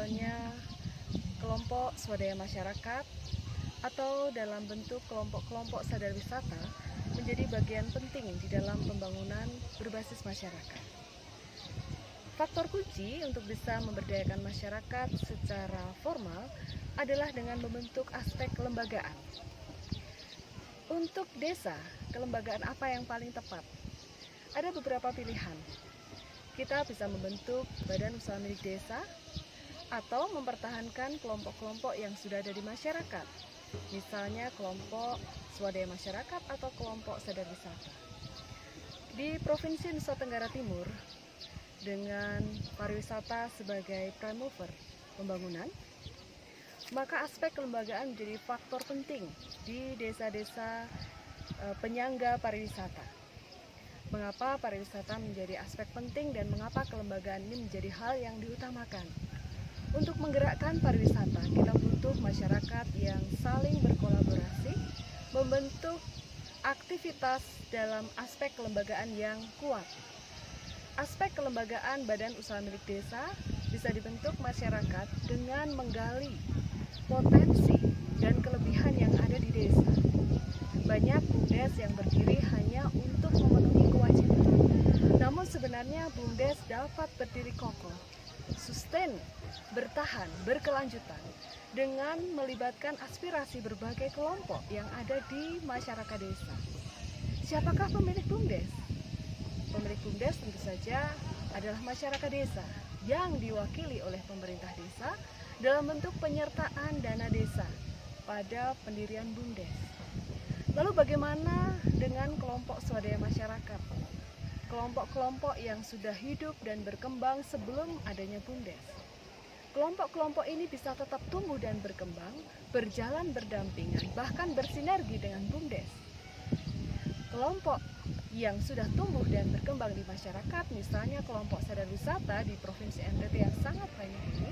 misalnya kelompok swadaya masyarakat atau dalam bentuk kelompok-kelompok sadar wisata menjadi bagian penting di dalam pembangunan berbasis masyarakat. Faktor kunci untuk bisa memberdayakan masyarakat secara formal adalah dengan membentuk aspek kelembagaan. Untuk desa, kelembagaan apa yang paling tepat? Ada beberapa pilihan. Kita bisa membentuk badan usaha milik desa atau mempertahankan kelompok-kelompok yang sudah ada di masyarakat. Misalnya kelompok swadaya masyarakat atau kelompok sadar wisata. Di Provinsi Nusa Tenggara Timur, dengan pariwisata sebagai prime mover pembangunan, maka aspek kelembagaan menjadi faktor penting di desa-desa penyangga pariwisata. Mengapa pariwisata menjadi aspek penting dan mengapa kelembagaan ini menjadi hal yang diutamakan? Untuk menggerakkan pariwisata, kita butuh masyarakat yang saling berkolaborasi, membentuk aktivitas dalam aspek kelembagaan yang kuat. Aspek kelembagaan badan usaha milik desa bisa dibentuk masyarakat dengan menggali potensi dan kelebihan yang ada di desa. Banyak BUMDes yang berdiri hanya untuk memenuhi kewajiban. Namun sebenarnya BUMDes dapat berdiri kokoh, sustain, bertahan, berkelanjutan dengan melibatkan aspirasi berbagai kelompok yang ada di masyarakat desa. Siapakah pemilik BUMDes? Pemilik BUMDes tentu saja adalah masyarakat desa yang diwakili oleh pemerintah desa dalam bentuk penyertaan dana desa pada pendirian BUMDes. Lalu bagaimana dengan kelompok swadaya masyarakat? Kelompok-kelompok yang sudah hidup dan berkembang sebelum adanya BUMDes. Kelompok-kelompok ini bisa tetap tumbuh dan berkembang, berjalan berdampingan, bahkan bersinergi dengan BUMDes. Kelompok yang sudah tumbuh dan berkembang di masyarakat, misalnya kelompok sadar wisata di Provinsi NTT yang sangat banyak ini,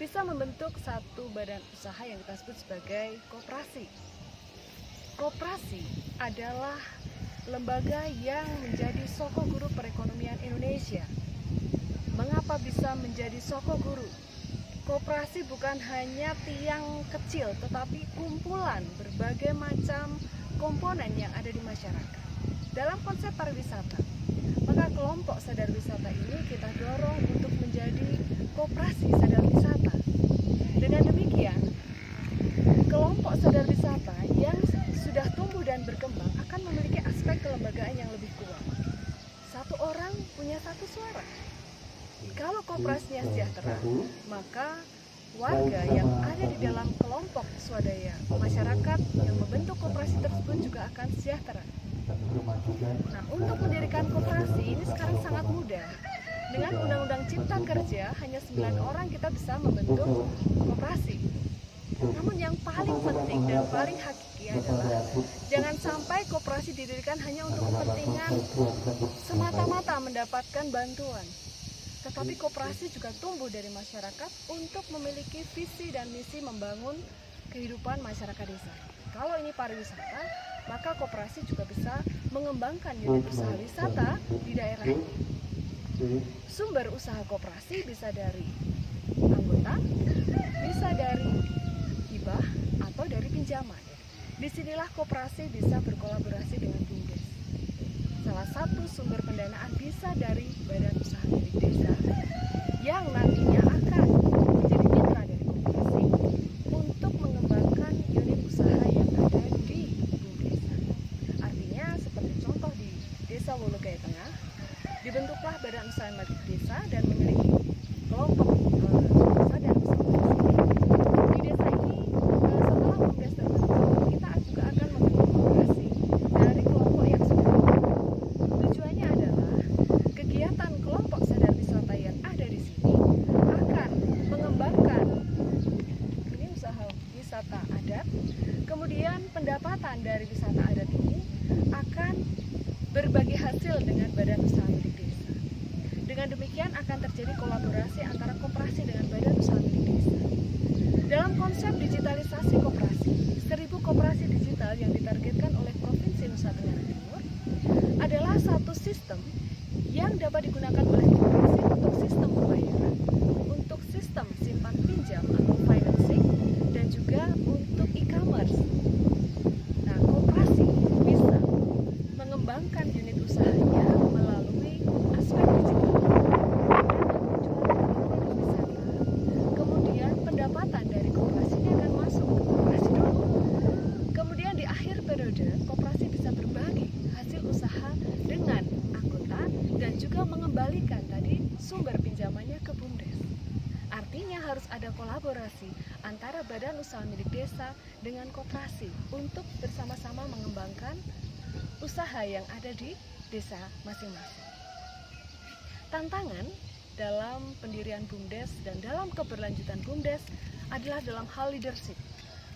bisa membentuk satu badan usaha yang kita sebut sebagai koperasi. Koperasi adalah lembaga yang menjadi soko guru perekonomian Indonesia. Mengapa bisa menjadi soko guru? Koperasi bukan hanya tiang kecil, tetapi kumpulan berbagai macam komponen yang ada di masyarakat. Dalam konsep pariwisata, maka kelompok sadar wisata ini kita dorong untuk menjadi koperasi sadar wisata. Dengan demikian, kelompok sadar wisata yang sudah tumbuh dan berkembang akan memiliki aspek kelembagaan yang lebih kuat. Satu orang punya satu suara. Kalau koperasinya sejahtera, maka warga yang ada di dalam kelompok swadaya masyarakat yang membentuk koperasi tersebut juga akan sejahtera. Nah, untuk mendirikan koperasi ini sekarang sangat mudah. Dengan Undang-Undang Cipta Kerja, hanya 9 orang kita bisa membentuk koperasi. Namun yang paling penting dan paling hakiki adalah jangan sampai koperasi didirikan hanya untuk kepentingan semata-mata mendapatkan bantuan. Tetapi koperasi juga tumbuh dari masyarakat untuk memiliki visi dan misi membangun kehidupan masyarakat desa. Kalau ini pariwisata, maka koperasi juga bisa mengembangkan unit usaha wisata di daerah ini. Sumber usaha koperasi bisa dari anggota, bisa dari hibah atau dari pinjaman. Disinilah koperasi bisa berkolaborasi dengan BUMDes. Salah satu sumber pendanaan bisa dari badan usaha milik desa yang nantinya akan menjadi mitra dari koperasi untuk mengembangkan unit usaha yang ada di BUMDes. Artinya seperti contoh di Desa Wologaya Tengah, dibentuklah badan usaha milik desa dan memiliki kelompok sadar usaha di desa ini. Setelah BUMDes terbentuk, kita juga akan membentuk koperasi dari kelompok yang sudah ada. Tujuannya adalah kegiatan kelompok sadar wisata yang ada di sini akan mengembangkan ini usaha wisata adat. Kemudian pendapatan dari wisata adat ini akan berbagi hasil dengan badan usaha milik desa. Dengan demikian akan terjadi kolaborasi antara koperasi dengan badan usaha milik desa. Dalam konsep digitalisasi koperasi, 1000 koperasi digital yang ditargetkan oleh Provinsi Nusa Tenggara Timur adalah satu sistem yang dapat digunakan oleh koperasi untuk sistem pembayaran, untuk sistem simpanan pinjamannya ke BUMDes. Artinya harus ada kolaborasi antara badan usaha milik desa dengan koperasi untuk bersama-sama mengembangkan usaha yang ada di desa masing-masing. Tantangan dalam pendirian BUMDes dan dalam keberlanjutan BUMDes adalah dalam hal leadership.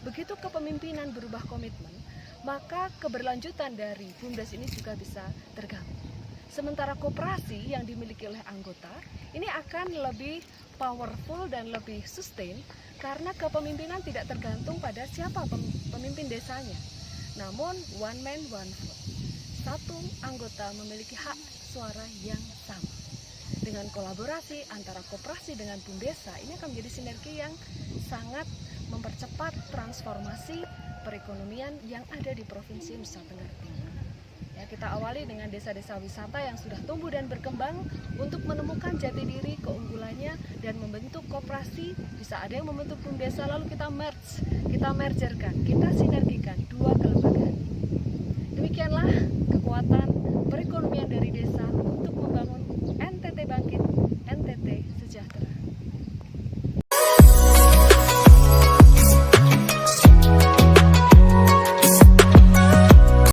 Begitu kepemimpinan berubah komitmen, maka keberlanjutan dari BUMDes ini juga bisa terganggu. Sementara koperasi yang dimiliki oleh anggota ini akan lebih powerful dan lebih sustain karena kepemimpinan tidak tergantung pada siapa pemimpin desanya. Namun one man one vote. Satu anggota memiliki hak suara yang sama. Dengan kolaborasi antara koperasi dengan BUMDesa ini akan menjadi sinergi yang sangat mempercepat transformasi perekonomian yang ada di Provinsi Nusa Tenggara Timur. Ya, kita awali dengan desa-desa wisata yang sudah tumbuh dan berkembang untuk menemukan jati diri, keunggulannya, dan membentuk koperasi. Bisa ada yang membentuk BUMDesa, lalu kita mergerkan, kita sinergikan dua kelembagaan. Demikianlah kekuatan perekonomian dari desa